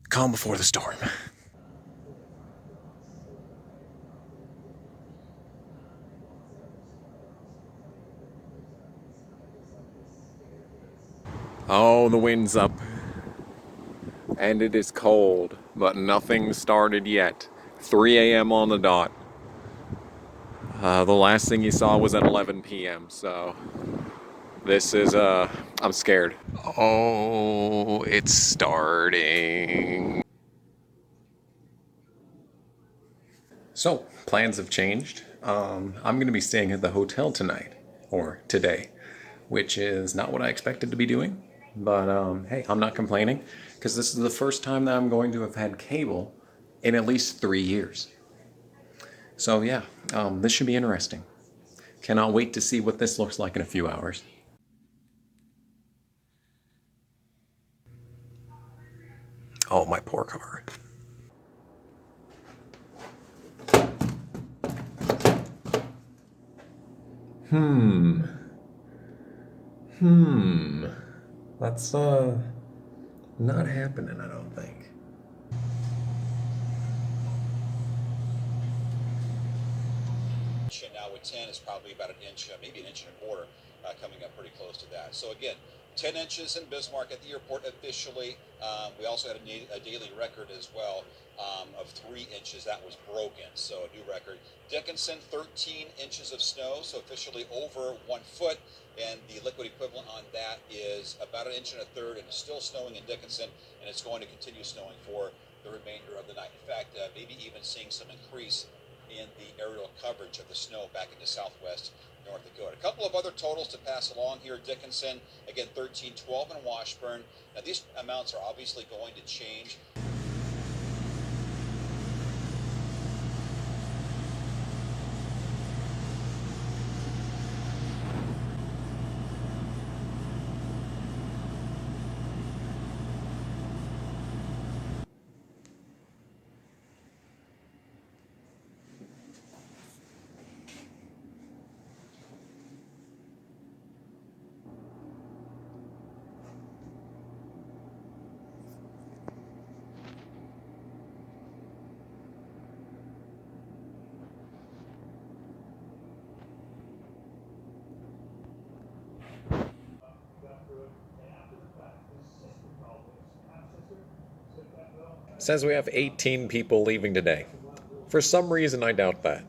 calm before the storm. Oh, the wind's up. And it is cold, but nothing started yet. 3 a.m. on the dot. The last thing you saw was at 11 p.m., so this is, I'm scared. Oh, it's starting. So, plans have changed. I'm going to be staying at the hotel tonight, or today, which is not what I expected to be doing. But, hey, I'm not complaining, because this is the first time that I'm going to have had cable in at least 3 years. So, yeah, this should be interesting. Cannot wait to see what this looks like in a few hours. Oh, my poor car. That's, not happening, I don't think. Now with 10 is probably about an inch, maybe an inch and a quarter, coming up pretty close to that. So again, 10 inches in Bismarck at the airport officially. We also had a daily record as well of 3 inches. That was broken, so a new record. Dickinson, 13 inches of snow, so officially over 1 foot. And the liquid equivalent on that is about an inch and a third, and it's still snowing in Dickinson, and it's going to continue snowing for the remainder of the night. In fact, maybe even seeing some increase in the aerial coverage of the snow back into southwest North Dakota. A couple of other totals to pass along here. Dickinson, again, 13-12 in Washburn. Now, these amounts are obviously going to change. Says we have 18 people leaving today. For some reason, I doubt that.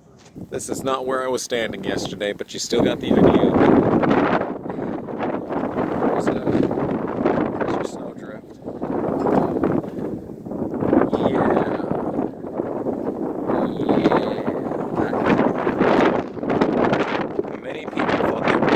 This is not where I was standing yesterday, but you still got the idea. There's your snowdrift. Yeah. Many people thought they were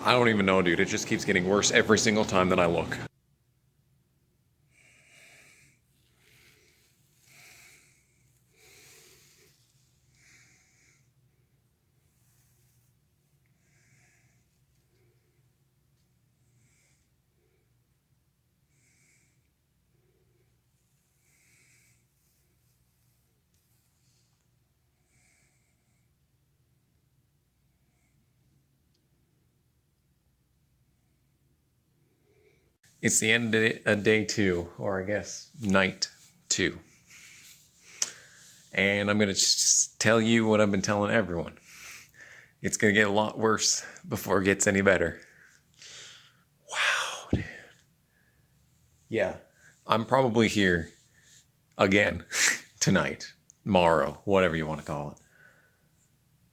I don't even know, dude. It just keeps getting worse every single time that I look. It's the end of day 2, or I guess night 2. And I'm going to just tell you what I've been telling everyone. It's going to get a lot worse before it gets any better. Wow, dude. Yeah, I'm probably here again tonight, tomorrow, whatever you want to call it.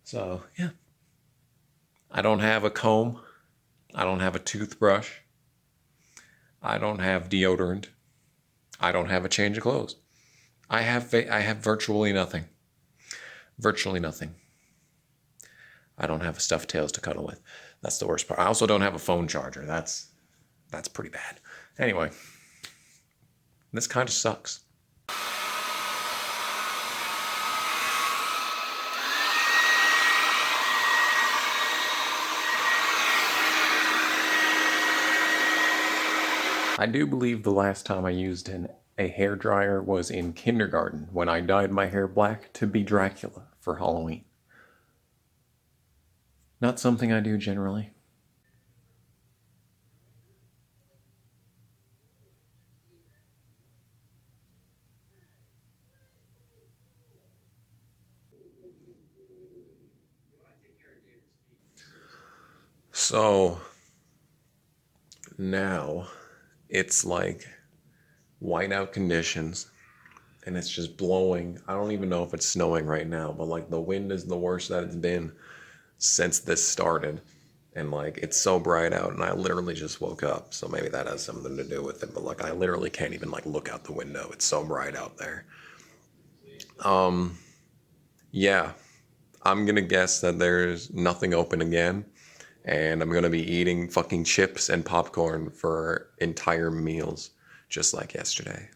So, yeah. I don't have a comb. I don't have a toothbrush. I don't have deodorant. I don't have a change of clothes. I have virtually nothing. Virtually nothing. I don't have a stuffed tails to cuddle with. That's the worst part. I also don't have a phone charger. That's pretty bad. Anyway, this kind of sucks. I do believe the last time I used a hair dryer was in kindergarten when I dyed my hair black to be Dracula for Halloween. Not something I do generally. So now it's like whiteout conditions and it's just blowing. I don't even know if it's snowing right now, but like the wind is the worst that it's been since this started. And like it's so bright out and I literally just woke up. So maybe that has something to do with it, but like I literally can't even like look out the window. It's so bright out there. Yeah, I'm gonna guess that there's nothing open again, and I'm gonna be eating fucking chips and popcorn for entire meals, just like yesterday.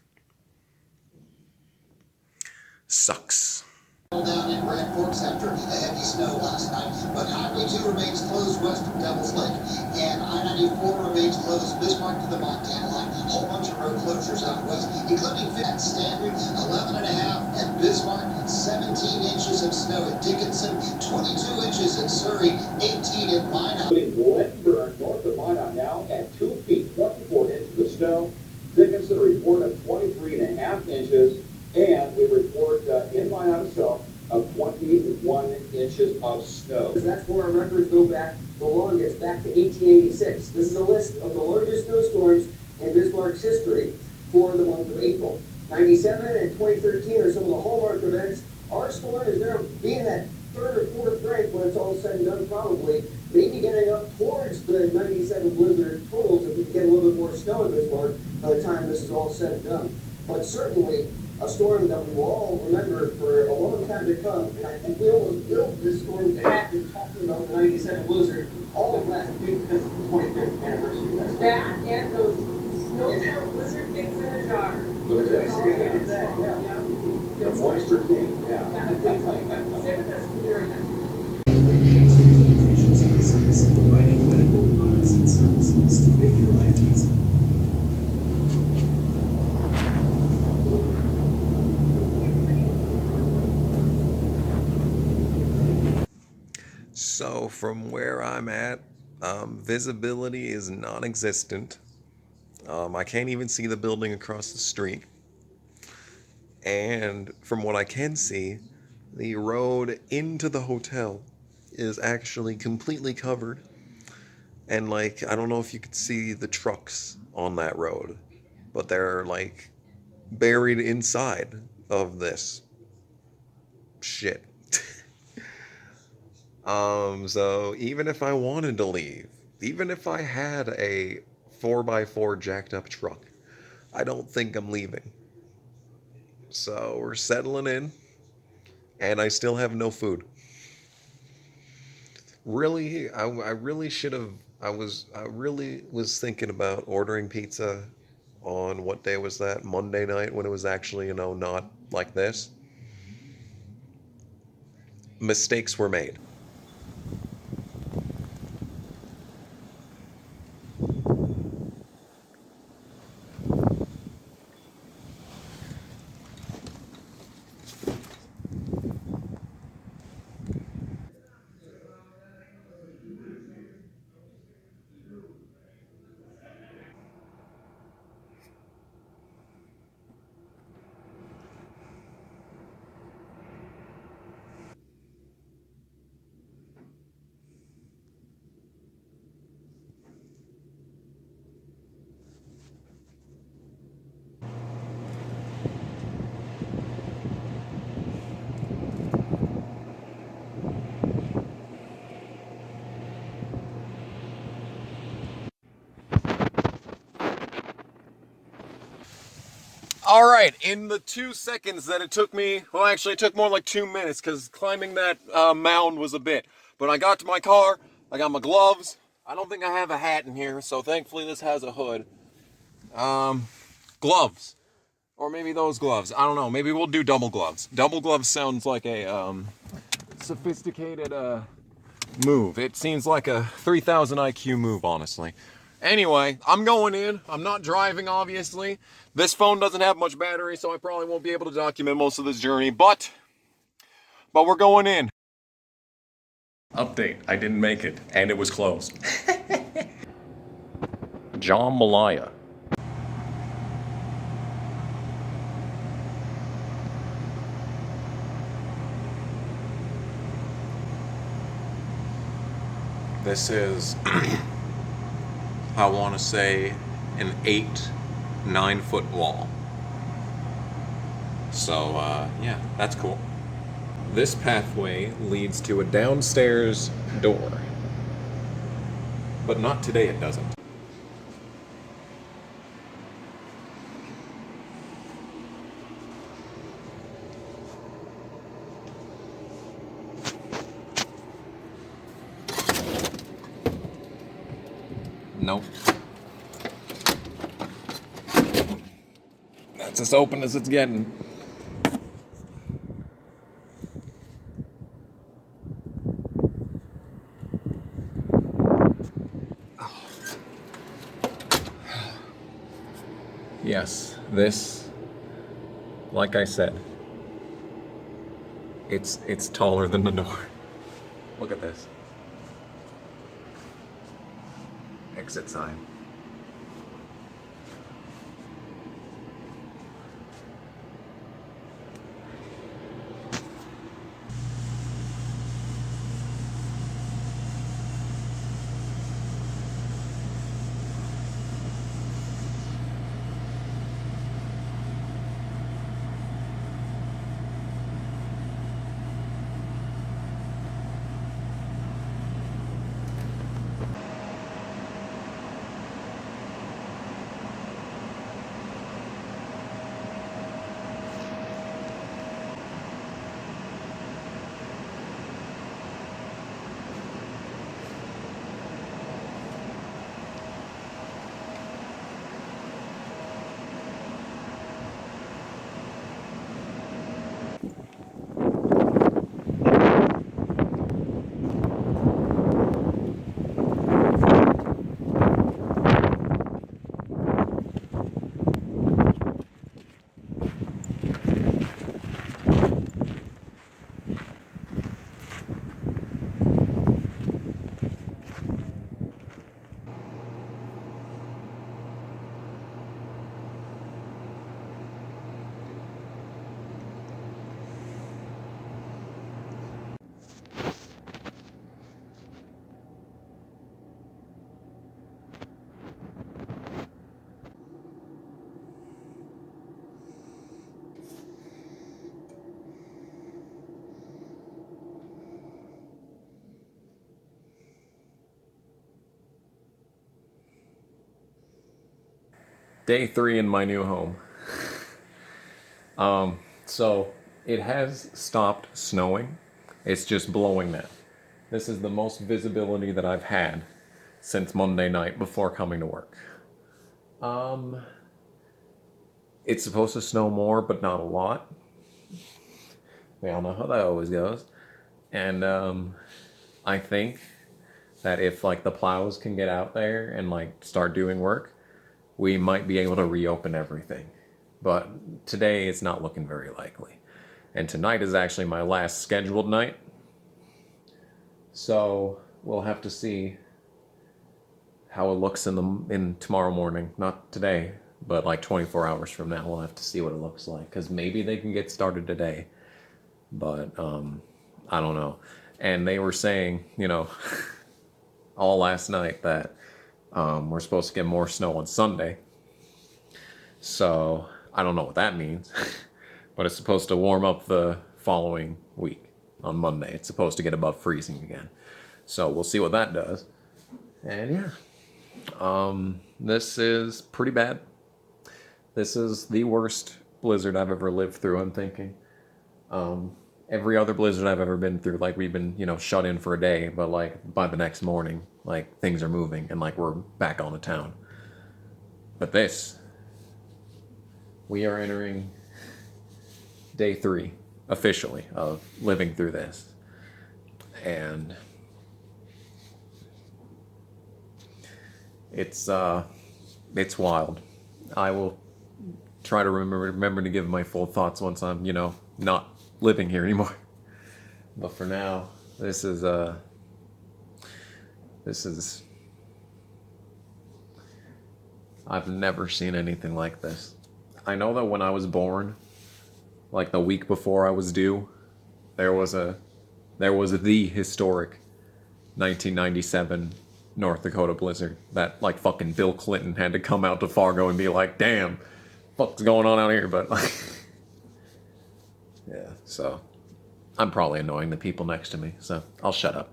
Sucks. Down in Grand Forks after a heavy snow last night, but Highway 2 remains closed west of Devil's Lake, and I-94 remains closed Bismarck to the Montana line. A whole bunch of road closures out west, including at Standard, 11.5 at Bismarck, 17 inches of snow at Dickinson, 22 inches at Surrey, 18 at Minot. Leduc, north of Minot now at 2 feet, 24 inches of snow. Dickinson, a report of 23.5 inches. And we report in Minot itself of 21 inches of snow. That's where our records go back the longest, back to 1886. This is a list of the largest snowstorms in Bismarck's history for the month of April. 97 and 2013 are some of the hallmark events. Our storm is there being that third or fourth rank when it's all said and done, probably. Maybe getting up towards the 97 blizzard totals if we get a little bit more snow in Bismarck by the time this is all said and done. But certainly, a storm that we will all remember for a long time to come, and I think we almost built this storm back in talking about the 97 blizzard all of last week because of the 25th anniversary. That and those snowstorm blizzard things in a jar. The moisture king, yeah. Stay with us during that. Providing medical products and services to make your life easy. So from where I'm at, visibility is non-existent. I can't even see the building across the street. And from what I can see, the road into the hotel is actually completely covered. And like, I don't know if you could see the trucks on that road, but they're like buried inside of this shit. So even if I wanted to leave, even if I had a 4x4 jacked up truck, I don't think I'm leaving. So we're settling in, and I still have no food. Really, I really should have, I really was thinking about ordering pizza on, what day was that? Monday night, when it was actually, not like this. Mistakes were made. All right, in the 2 seconds that it took me, well, actually it took more like 2 minutes because climbing that mound was a bit. But I got to my car, I got my gloves. I don't think I have a hat in here, so thankfully this has a hood. Gloves. Or maybe those gloves. I don't know, maybe we'll do double gloves. Double gloves sounds like a sophisticated move. It seems like a 3000 IQ move, honestly. Anyway, I'm going in. I'm not driving, obviously. This phone doesn't have much battery, so I probably won't be able to document most of this journey, but we're going in. Update, I didn't make it, and it was closed. John Malaya. This is, I want to say, an 8-9 foot wall. So, yeah, that's cool. This pathway leads to a downstairs door. But not today, it doesn't. Nope. That's as open as it's getting. Yes, this, like I said, it's taller than the door. Look at this. Exit sign. Day 3 in my new home. So it has stopped snowing. It's just blowing now. This is the most visibility that I've had since Monday night before coming to work. It's supposed to snow more, but not a lot. We all know how that always goes. And I think that if like the plows can get out there and like start doing work, we might be able to reopen everything. But today it's not looking very likely. And tonight is actually my last scheduled night. So we'll have to see how it looks in tomorrow morning. Not today, but like 24 hours from now, we'll have to see what it looks like. Because maybe they can get started today. But I don't know. And they were saying, you know, all last night that we're supposed to get more snow on Sunday. So I don't know what that means. But it's supposed to warm up the following week on Monday. It's supposed to get above freezing again. So we'll see what that does. And yeah, this is pretty bad. This is the worst blizzard I've ever lived through, I'm thinking. Every other blizzard I've ever been through, like we've been, you know, shut in for a day, but like by the next morning, like things are moving and like we're back on the town. But this, we are entering day 3 officially of living through this. And It's wild. I will try to remember to give my full thoughts once I'm, you know, not living here anymore. But for now, this is I've never seen anything like this. I know that when I was born, like the week before I was due, there was the historic 1997 North Dakota blizzard that like fucking Bill Clinton had to come out to Fargo and be like, damn, what's going on out here? But like, yeah, so I'm probably annoying the people next to me, so I'll shut up.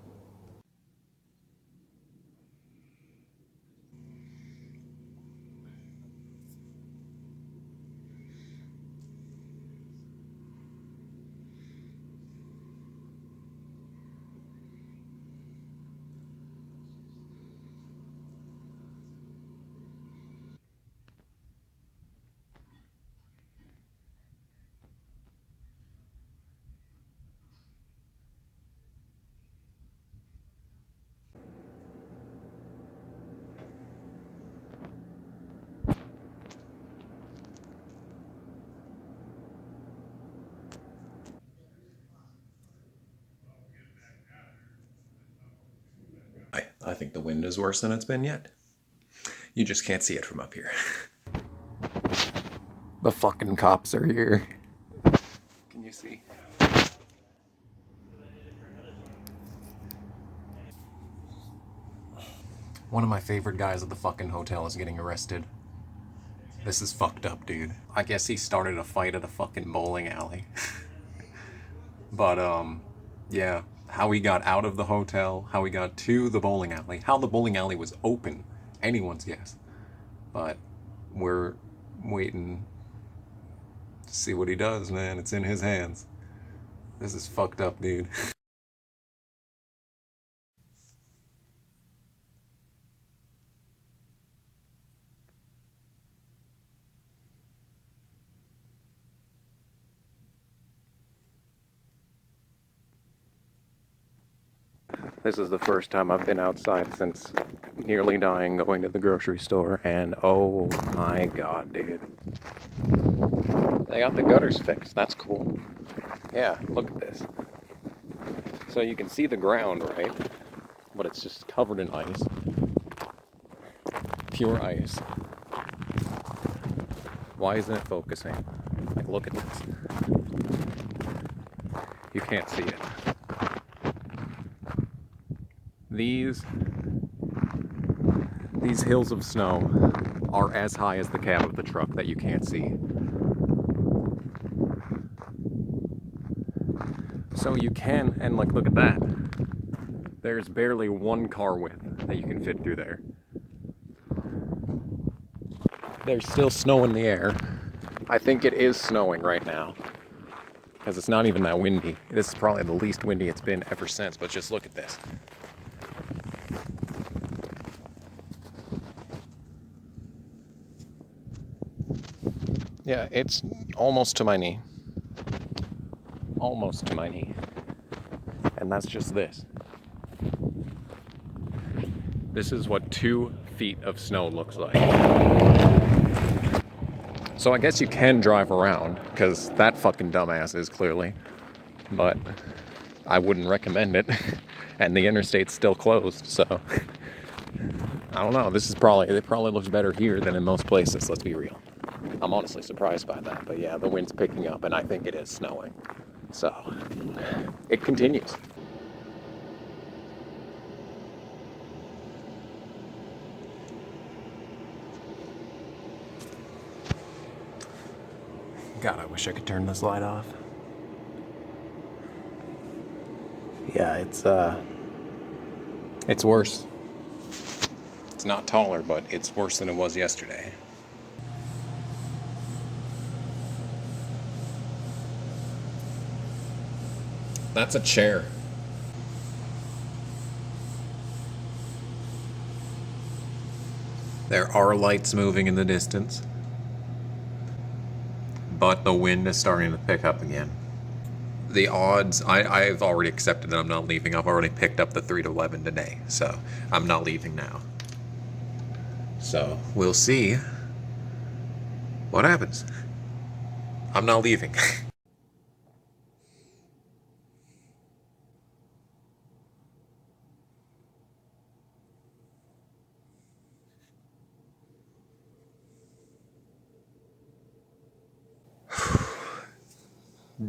I think the wind is worse than it's been yet. You just can't see it from up here. The fucking cops are here. Can you see? One of my favorite guys at the fucking hotel is getting arrested. This is fucked up, dude. I guess he started a fight at a fucking bowling alley. But, yeah. How he got out of the hotel, how he got to the bowling alley, how the bowling alley was open, anyone's guess. But we're waiting to see what he does, man. It's in his hands. This is fucked up, dude. This is the first time I've been outside since nearly dying going to the grocery store, and oh my god, dude. They got the gutters fixed, that's cool. Yeah, look at this. So you can see the ground, right? But it's just covered in ice. Pure ice. Why isn't it focusing? Like, look at this. You can't see it. These hills of snow are as high as the cab of the truck that you can't see. So you can, and like, look at that. There's barely one car width that you can fit through there. There's still snow in the air. I think it is snowing right now, because it's not even that windy. This is probably the least windy it's been ever since, but just look at this. Yeah, it's almost to my knee. Almost to my knee. And that's just this. This is what 2 feet of snow looks like. So I guess you can drive around, because that fucking dumbass is clearly. But I wouldn't recommend it. And the interstate's still closed, so I don't know. It probably looks better here than in most places, let's be real. I'm honestly surprised by that, but yeah, the wind's picking up and I think it is snowing. So, it continues. God, I wish I could turn this light off. Yeah, it's worse. It's not taller, but it's worse than it was yesterday. That's a chair. There are lights moving in the distance, but the wind is starting to pick up again. The odds, I've already accepted that I'm not leaving. I've already picked up the 3 to 11 today, so I'm not leaving now. So we'll see what happens. I'm not leaving.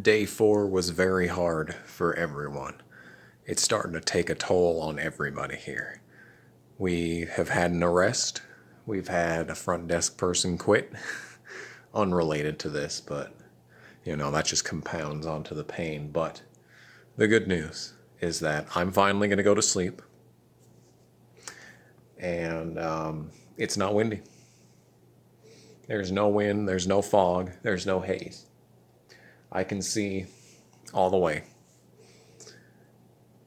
Day 4 was very hard for everyone. It's starting to take a toll on everybody here. We have had an arrest. We've had a front desk person quit. Unrelated to this, but, you know, that just compounds onto the pain. But the good news is that I'm finally going to go to sleep. And it's not windy. There's no wind, there's no fog, there's no haze. I can see all the way.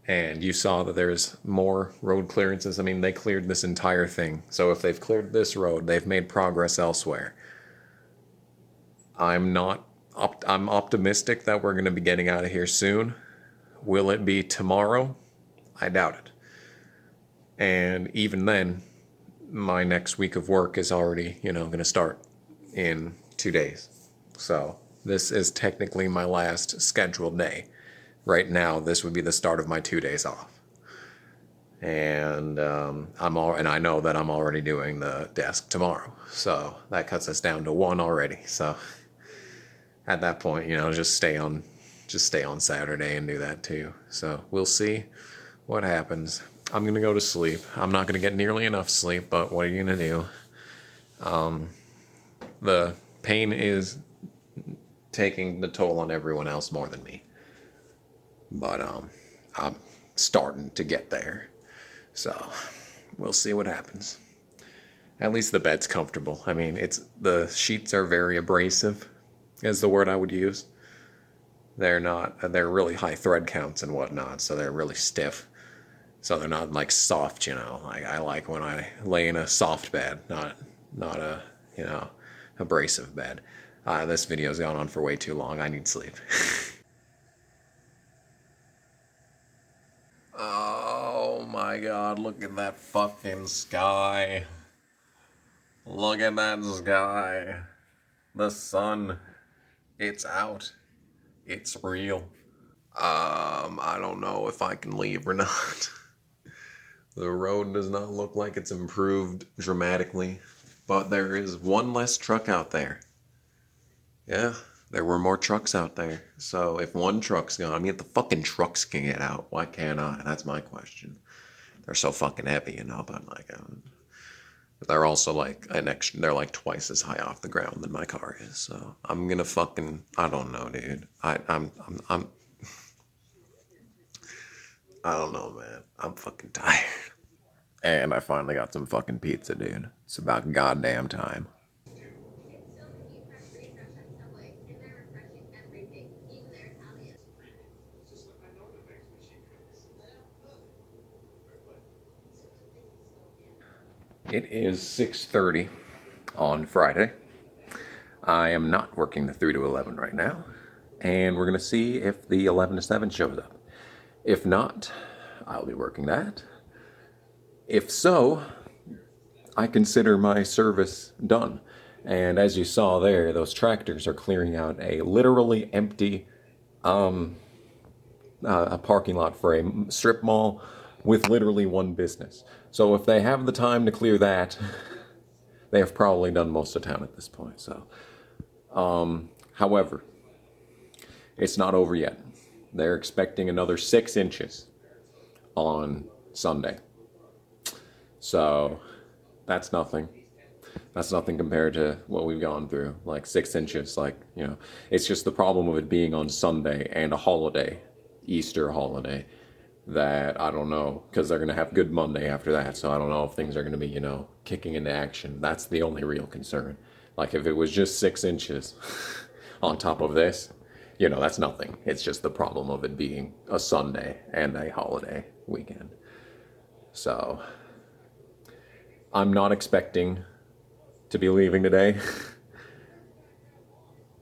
And you saw that there's more road clearances. I mean, they cleared this entire thing. So if they've cleared this road, they've made progress elsewhere. I'm optimistic that we're going to be getting out of here soon. Will it be tomorrow? I doubt it. And even then, my next week of work is already, going to start in 2 days. So this is technically my last scheduled day. Right now, this would be the start of my 2 days off. And and I know that I'm already doing the desk tomorrow. So that cuts us down to 1 already. So at that point, just stay on Saturday and do that too. So we'll see what happens. I'm going to go to sleep. I'm not going to get nearly enough sleep, but what are you going to do? The pain is taking the toll on everyone else more than me. But I'm starting to get there. So we'll see what happens. At least the bed's comfortable. I mean, the sheets are very abrasive, is the word I would use. They're really high thread counts and whatnot, so they're really stiff. So they're not like soft, Like I like when I lay in a soft bed, not a, abrasive bed. This video's gone on for way too long. I need sleep. Oh my god, look at that fucking sky. Look at that sky. The sun. It's out. It's real. I don't know if I can leave or not. The road does not look like it's improved dramatically, but there is one less truck out there. Yeah, there were more trucks out there. So if one truck's gone, I mean, if the fucking trucks can get out, why can't I? That's my question. They're so fucking heavy, but like, they're also like they're like twice as high off the ground than my car is. So I'm gonna I don't know, dude. I'm I don't know, man. I'm fucking tired. And I finally got some fucking pizza, dude. It's about goddamn time. It is 6:30 on Friday. I am not working the 3 to 11 right now. And we're going to see if the 11 to 7 shows up. If not, I'll be working that. If so, I consider my service done. And as you saw there, those tractors are clearing out a literally empty a parking lot for a strip mall with literally one business. So if they have the time to clear that, they have probably done most of town at this point. So, however, it's not over yet. They're expecting another 6 inches on Sunday. So that's nothing. That's nothing compared to what we've gone through. Like 6 inches, it's just the problem of it being on Sunday and a holiday, Easter holiday, that I don't know, because they're going to have Good Monday after that. So I don't know if things are going to be, kicking into action. That's the only real concern. Like if it was just 6 inches on top of this, that's nothing. It's just the problem of it being a Sunday and a holiday weekend. So I'm not expecting to be leaving today.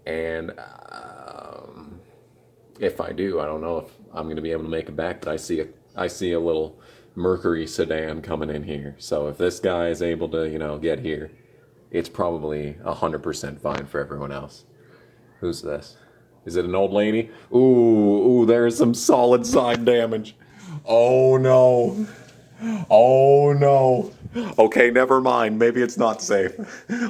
And if I do, I don't know if I'm going to be able to make it back, but I see a little Mercury sedan coming in here. So if this guy is able to, you know, get here, it's probably 100% fine for everyone else. Who's this? Is it an old lady? Ooh, there's some solid side damage. Oh no. Oh no. Okay, never mind. Maybe it's not safe.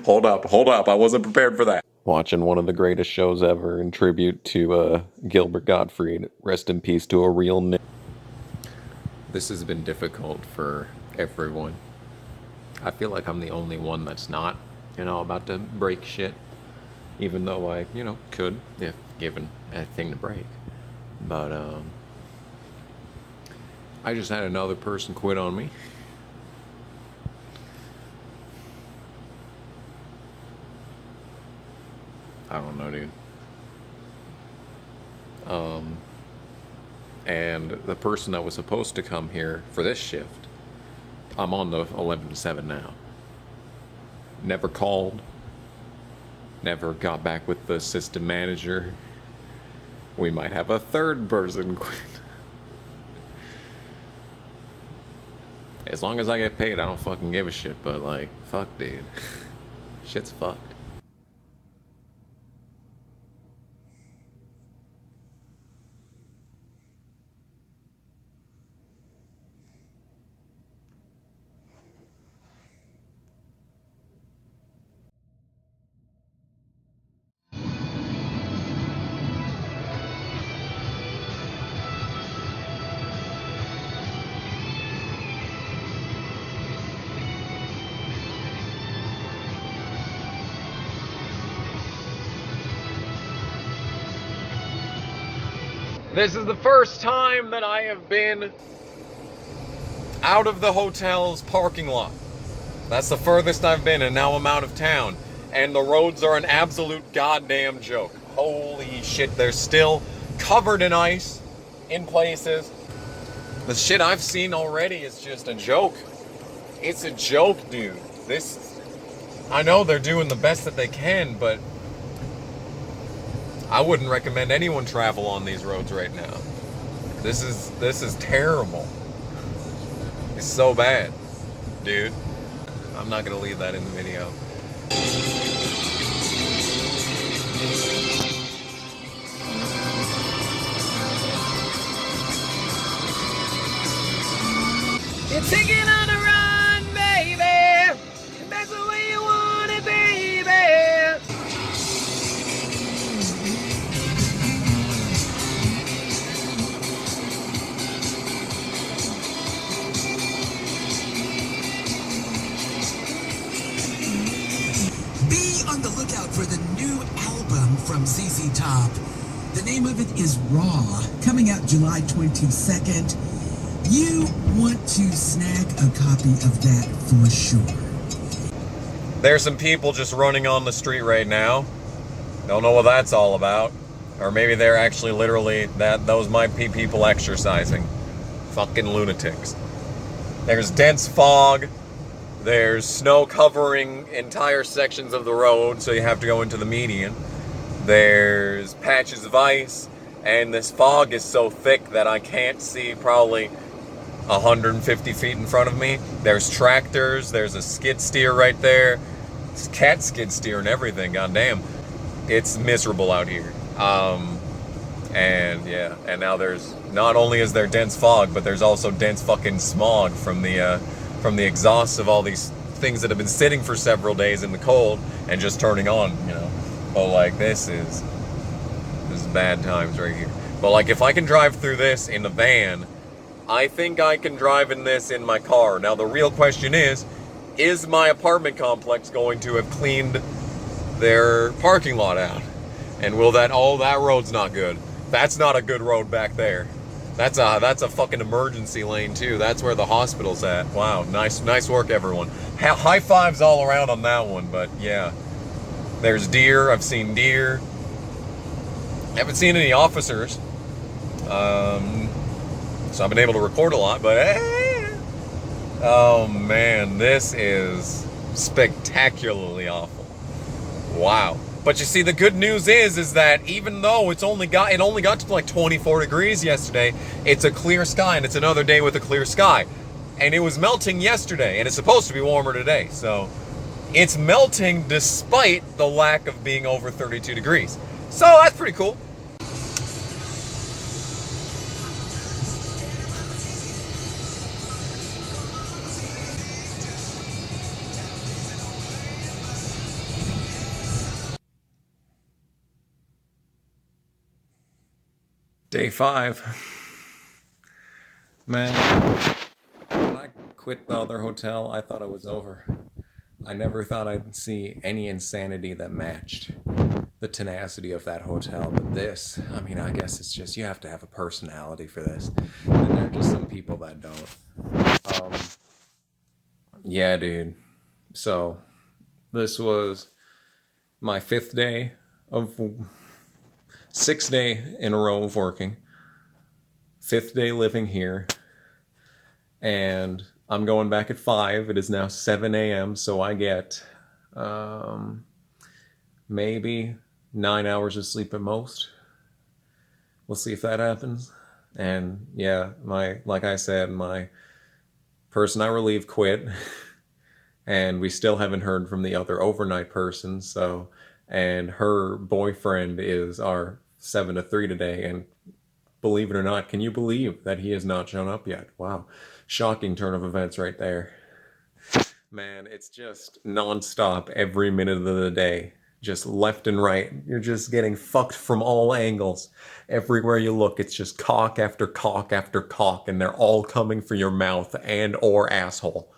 Hold up. I wasn't prepared for that. Watching one of the greatest shows ever in tribute to Gilbert Gottfried. Rest in peace to a real nigga. This has been difficult for everyone. I feel like I'm the only one that's not, you know, about to break shit. Even though I, you know, could, if given a thing to break. But, I just had another person quit on me. I don't know, dude. And the person that was supposed to come here for this shift, I'm on the 11 to 7 now. Never called. Never got back with the system manager. We might have a third person quit. As long as I get paid, I don't fucking give a shit, but like, fuck, dude. Shit's fucked. This is the first time that I have been out of the hotel's parking lot. That's the furthest I've been, and now I'm out of town. And the roads are an absolute goddamn joke. Holy shit, they're still covered in ice in places. The shit I've seen already is just a joke. It's a joke, dude. I know they're doing the best that they can, but I wouldn't recommend anyone travel on these roads right now. This is terrible. It's so bad, dude. I'm not gonna leave that in the video. You're taking on a run, baby. If that's the way you want it, baby. Be on the lookout for the new album from ZZ Top. The name of it is Raw, coming out July 22nd. You want to snag a copy of that for sure. There's some people just running on the street right now. Don't know what that's all about. Or maybe they're actually literally, those might be people exercising. Fucking lunatics. There's dense fog. There's snow covering entire sections of the road, so you have to go into the median. There's patches of ice, and this fog is so thick that I can't see probably 150 feet in front of me. There's tractors, there's a skid steer right there. It's cat skid steer and everything, goddamn. It's miserable out here. And yeah, and now there's, not only is there dense fog, but there's also dense fucking smog from the exhausts of all these things that have been sitting for several days in the cold and just turning on, you know. But like, this is bad times right here. But like, if I can drive through this in a van, I think I can drive in this in my car. Now the real question is my apartment complex going to have cleaned their parking lot out? And will that, oh, that road's not good. That's not a good road back there. That's a fucking emergency lane too. That's where the hospital's at. Wow, nice work, everyone. High fives all around on that one, but yeah. There's deer, I've seen deer. Haven't seen any officers. So I've been able to record a lot, but oh man, this is spectacularly awful. Wow. But you see, the good news is that even though it only got to like 24 degrees yesterday, it's a clear sky, and it's another day with a clear sky. And it was melting yesterday, and it's supposed to be warmer today. So it's melting despite the lack of being over 32 degrees. So that's pretty cool. Day 5. Man, when I quit the other hotel, I thought it was over. I never thought I'd see any insanity that matched the tenacity of that hotel. But this, I mean, I guess it's just, you have to have a personality for this. And there are just some people that don't. Yeah, dude. So, this was my 5th day of... 6th day in a row of working, 5th day living here, and I'm going back at 5. It is now 7 a.m., so I get maybe 9 hours of sleep at most. We'll see if that happens. And yeah, like I said, my person I relieved quit, and we still haven't heard from the other overnight person, so... And her boyfriend is our 7 to 3 today. And believe it or not, can you believe that he has not shown up yet? Wow. Shocking turn of events right there. Man, it's just nonstop every minute of the day. Just left and right. You're just getting fucked from all angles. Everywhere you look, it's just cock after cock after cock. And they're all coming for your mouth and or asshole.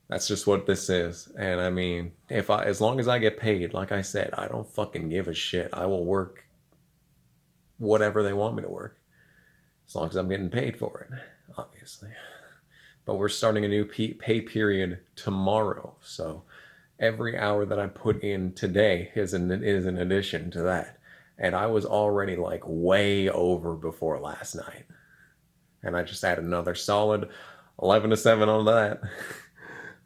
That's just what this is. And I mean, as long as I get paid, like I said, I don't fucking give a shit. I will work whatever they want me to work. As long as I'm getting paid for it, obviously. But we're starting a new pay period tomorrow. So every hour that I put in today is an addition to that. And I was already like way over before last night. And I just added another solid 11 to 7 on that.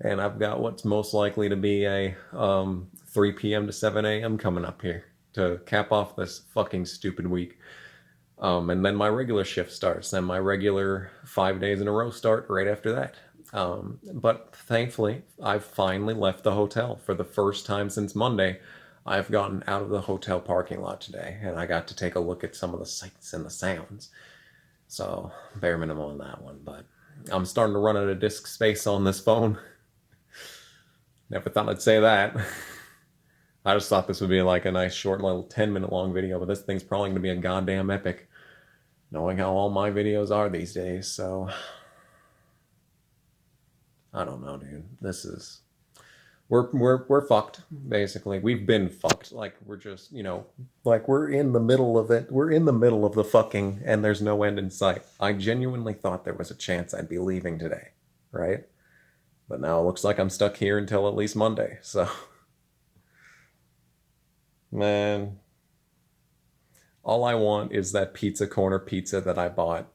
And I've got what's most likely to be a 3 p.m. to 7 a.m. coming up here to cap off this fucking stupid week. And then my regular shift starts, and my regular 5 days in a row start right after that. But thankfully, I've finally left the hotel. For the first time since Monday, I've gotten out of the hotel parking lot today, and I got to take a look at some of the sights and the sounds. So, bare minimum on that one, but I'm starting to run out of disk space on this phone. Never thought I'd say that. I just thought this would be like a nice short little 10-minute long video, but this thing's probably going to be a goddamn epic, knowing how all my videos are these days, so... I don't know, dude. This is... We're fucked, basically. We've been fucked. Like, we're just, you know, like, we're in the middle of it. We're in the middle of the fucking, and there's no end in sight. I genuinely thought there was a chance I'd be leaving today, right? But now it looks like I'm stuck here until at least Monday, so... Man... All I want is that pizza corner pizza that I bought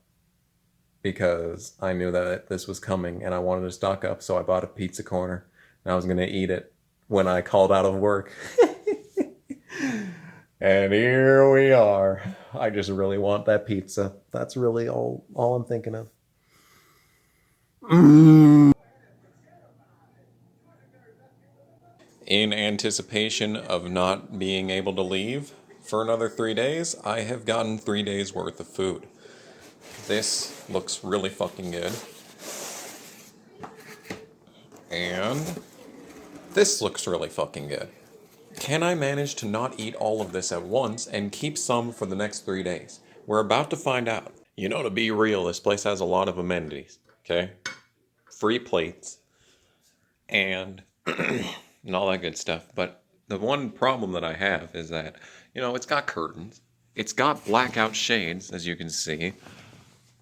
because I knew that this was coming and I wanted to stock up, so I bought a pizza corner and I was going to eat it when I called out of work. And here we are. I just really want that pizza. That's really all I'm thinking of. In anticipation of not being able to leave for another 3 days, I have gotten 3 days worth of food. This looks really fucking good. And this looks really fucking good. Can I manage to not eat all of this at once and keep some for the next 3 days? We're about to find out. You know, to be real, this place has a lot of amenities, okay? Free plates and and all that good stuff. But the one problem that I have is that, you know, it's got curtains. It's got blackout shades, as you can see.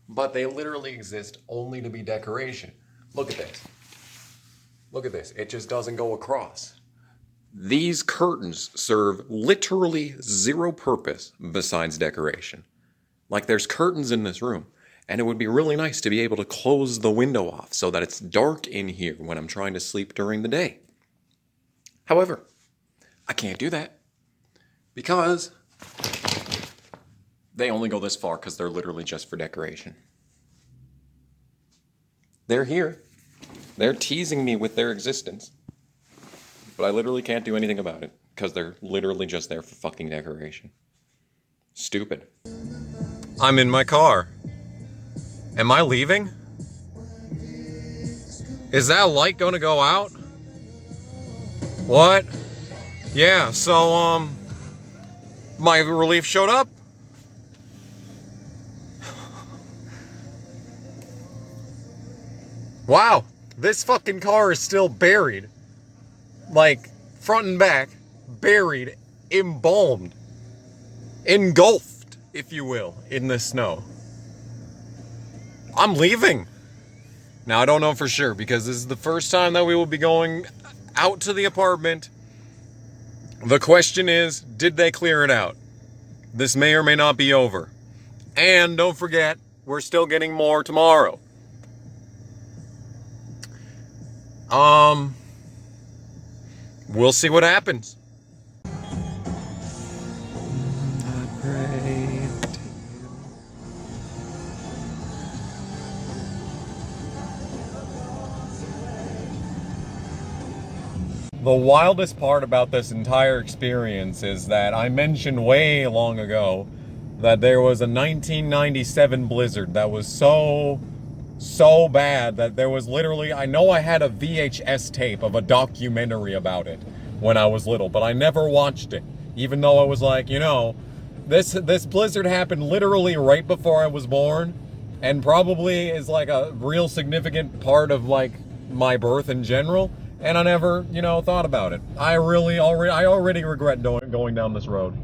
But they literally exist only to be decoration. Look at this. Look at this. It just doesn't go across. These curtains serve literally zero purpose besides decoration. Like, there's curtains in this room, and it would be really nice to be able to close the window off so that it's dark in here when I'm trying to sleep during the day. However, I can't do that because they only go this far because they're literally just for decoration. They're here. They're teasing me with their existence. But I literally can't do anything about it, because they're literally just there for fucking decoration. Stupid. I'm in my car. Am I leaving? Is that light gonna go out? What? Yeah, so, my relief showed up? Wow, this fucking car is still buried. Like, front and back, buried, embalmed, engulfed, if you will, in the snow. I'm leaving. Now, I don't know for sure, because this is the first time that we will be going out to the apartment. The question is, did they clear it out? This may or may not be over. And don't forget, we're still getting more tomorrow. We'll see what happens. The wildest part about this entire experience is that I mentioned way long ago that there was a 1997 blizzard that was so bad that there was literally, I know I had a VHS tape of a documentary about it when I was little, but I never watched it, even though I was like, you know, this blizzard happened literally right before I was born, and probably is like a real significant part of like my birth in general, and I never, you know, thought about it. I already regret going down this road.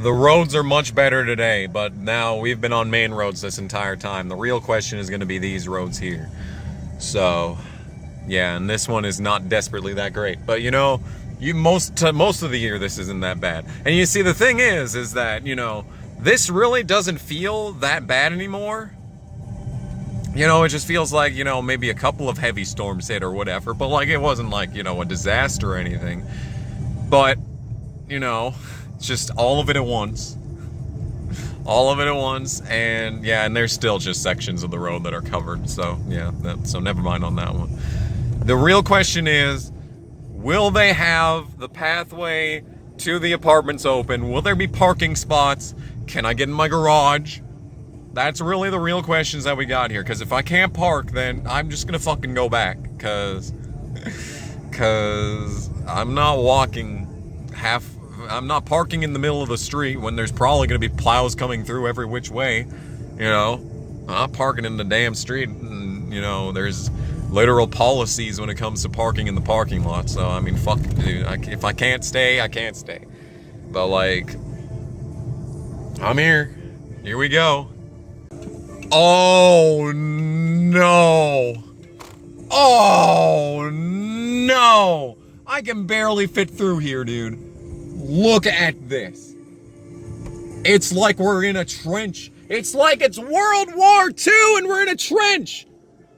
The roads are much better today, but now we've been on main roads this entire time. The real question is going to be these roads here. So, yeah, and this one is not desperately that great. But, you know, most of the year this isn't that bad. And you see, the thing is that, you know, this really doesn't feel that bad anymore. You know, it just feels like, you know, maybe a couple of heavy storms hit or whatever. But, like, it wasn't like, you know, a disaster or anything. But, you know, just all of it at once. All of it at once, and yeah, and there's still just sections of the road that are covered, so yeah, so never mind on that one. The real question is, will they have the pathway to the apartments open? Will there be parking spots? Can I get in my garage? That's really the real questions that we got here, because if I can't park, then I'm just gonna fucking go back, because I'm not I'm not parking in the middle of the street when there's probably going to be plows coming through every which way, you know. I'm not parking in the damn street, and, you know, there's literal policies when it comes to parking in the parking lot, so, I mean, fuck, dude, if I can't stay, I can't stay. But, like, I'm here. Here we go. Oh, no. Oh, no. I can barely fit through here, dude. Look at this. It's like we're in a trench. It's like it's World War II and we're in a trench.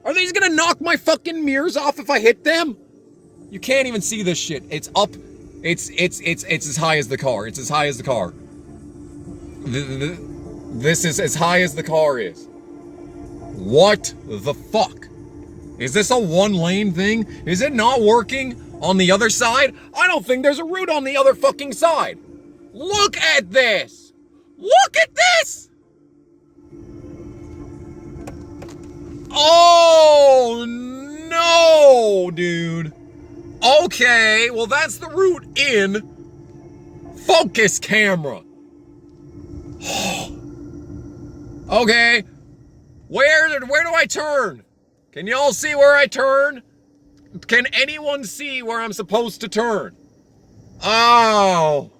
Are these gonna knock my fucking mirrors off if I hit them? You can't even see this shit. It's up. It's as high as the car. It's as high as the car. This is as high as the car is. What the fuck? Is this a one-lane thing? Is it not working on the other side? I don't think there's a route on the other fucking side. Look at this. Look at this. Oh, no, dude. Okay, well, that's the route in. Focus camera. Okay. Where do I turn? Can y'all see where I turn? Can anyone see where I'm supposed to turn? Oh.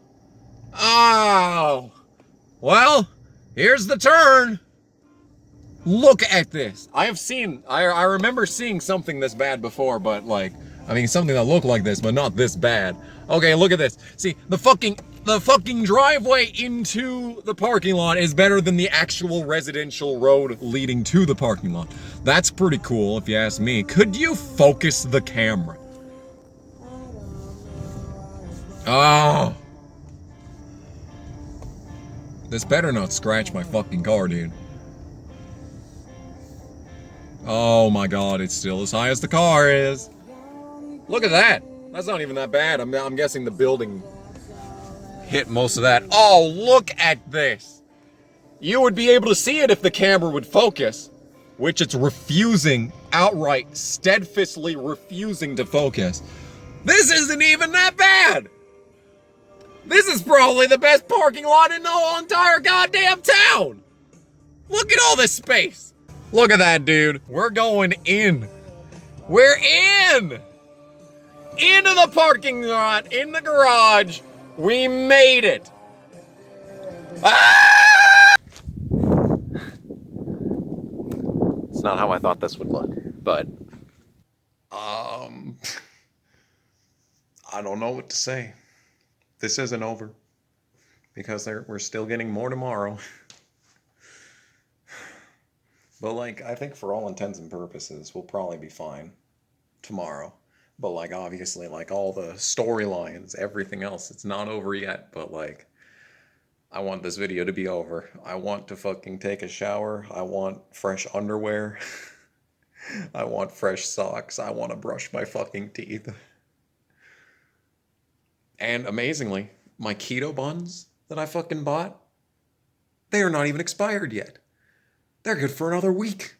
Oh. Well, here's the turn. Look at this. I remember seeing something this bad before, but like, I mean, something that looked like this, but not this bad. Okay, look at this. See, the fucking driveway into the parking lot is better than the actual residential road leading to the parking lot. That's pretty cool, if you ask me. Could you focus the camera? Oh. This better not scratch my fucking car, dude. Oh my god, it's still as high as the car is. Look at that. That's not even that bad. I'm guessing the building hit most of that. Oh, look at this. You would be able to see it if the camera would focus, which it's refusing, outright, steadfastly refusing to focus. This isn't even that bad. This is probably the best parking lot in the whole entire goddamn town. Look at all this space. Look at that, dude. We're going in. We're in. Into the parking lot, in the garage. We made it. Ah! It's not how I thought this would look, but I don't know what to say. This isn't over because we're still getting more tomorrow. But like, I think for all intents and purposes, we'll probably be fine tomorrow. But like, obviously, like all the storylines, everything else, it's not over yet. But like, I want this video to be over. I want to fucking take a shower. I want fresh underwear. I want fresh socks. I want to brush my fucking teeth. And amazingly, my keto buns that I fucking bought, they are not even expired yet. They're good for another week.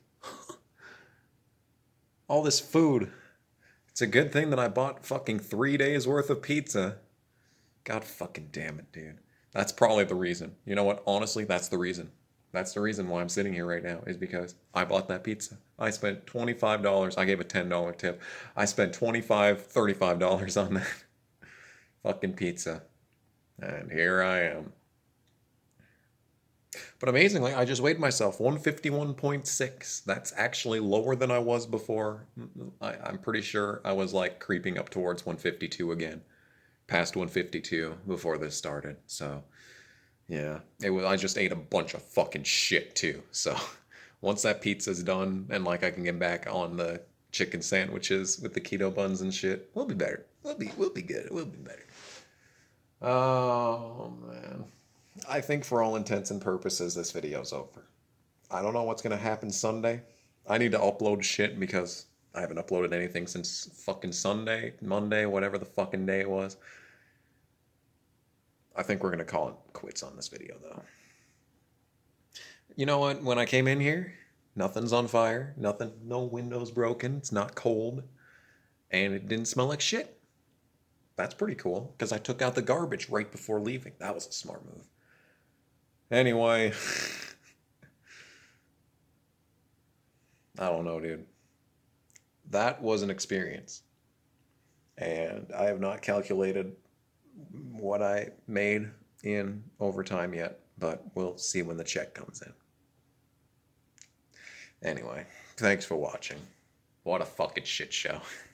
All this food. It's a good thing that I bought fucking 3 days worth of pizza. God fucking damn it, dude. That's probably the reason. You know what? Honestly, that's the reason. That's the reason why I'm sitting here right now, is because I bought that pizza. I spent $25. I gave a $10 tip. I spent $25, $35 on that fucking pizza. And here I am. But amazingly, I just weighed myself, 151.6. That's actually lower than I was before. I'm pretty sure I was like creeping up towards 152 again. Past 152 before this started. So, yeah. I just ate a bunch of fucking shit too. So, once that pizza's done and like I can get back on the chicken sandwiches with the keto buns and shit, we'll be better. We'll be good. We'll be better. Oh, man. I think for all intents and purposes, this video's over. I don't know what's going to happen Sunday. I need to upload shit because I haven't uploaded anything since fucking Sunday, Monday, whatever the fucking day it was. I think we're going to call it quits on this video, though. You know what? When I came in here, nothing's on fire. Nothing, no windows broken. It's not cold. And it didn't smell like shit. That's pretty cool, because I took out the garbage right before leaving. That was a smart move. Anyway, I don't know, dude. That was an experience. And I have not calculated what I made in overtime yet, but we'll see when the check comes in. Anyway, thanks for watching. What a fucking shit show.